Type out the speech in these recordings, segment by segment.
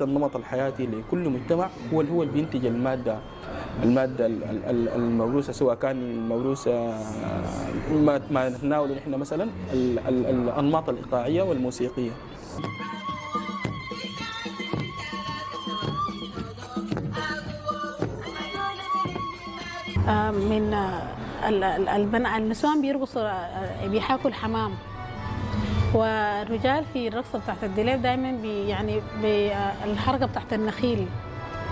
النمط الحياتي لكل مجتمع هو اللي بينتج المادة الموروثة، سواء كان الموروثة ما نتناوله نحن مثلا الأنماط الإيقاعية والموسيقية. من النسوان بيرقصوا بيحاكوا الحمام، والرجال في الرقصة بتاعت الدليل دائما يعني الحركة بتاعت النخيل،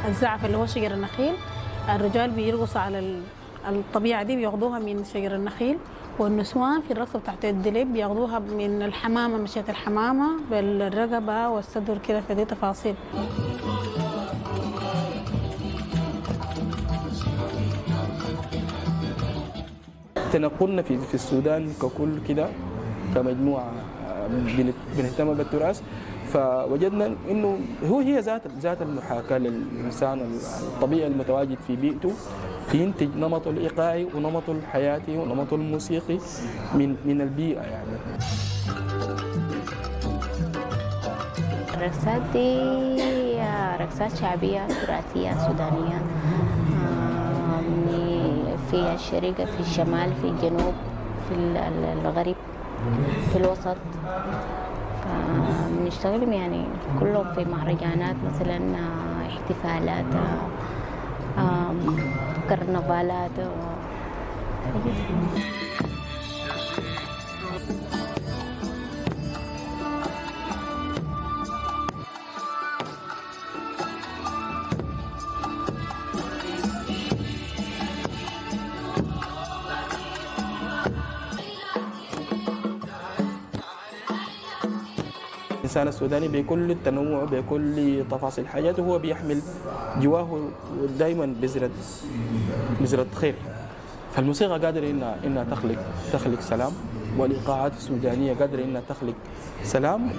الزعف اللي هو شجر النخيل، الرجال بيرقصوا على الطبيعة دي بياخدوها من شجر النخيل، والنسوان في الرقصة بتاعت الدليل بياخدوها من الحمامة، مشية الحمامة بالرقبة والصدر كده، فدي تفاصيل. تنقلنا في السودان ككل كده كمجموعة بنهتم بالتراث، فوجدنا انه هي ذات المحاكاة للإنسان الطبيعي المتواجد في بيئته، بينتج نمطه الإيقاعي ونمطه الحياتي ونمطه الموسيقي من البيئة يعني. الرقصات دي رقصات شعبية تراثية سودانية، في الشرق، في الشمال، في الجنوب، في الغرب، في الوسط. بنشتغل يعني كلهم في مهرجانات مثلا، احتفالات، كرنفالات. الإنسان السوداني بكل التنوع بكل تفاصيل حياته هو بيحمل جواه دائما بذرة خير، فالموسيقى قادرة إنها تخلق سلام، والإيقاعات السودانية قادرة إنها تخلق سلام.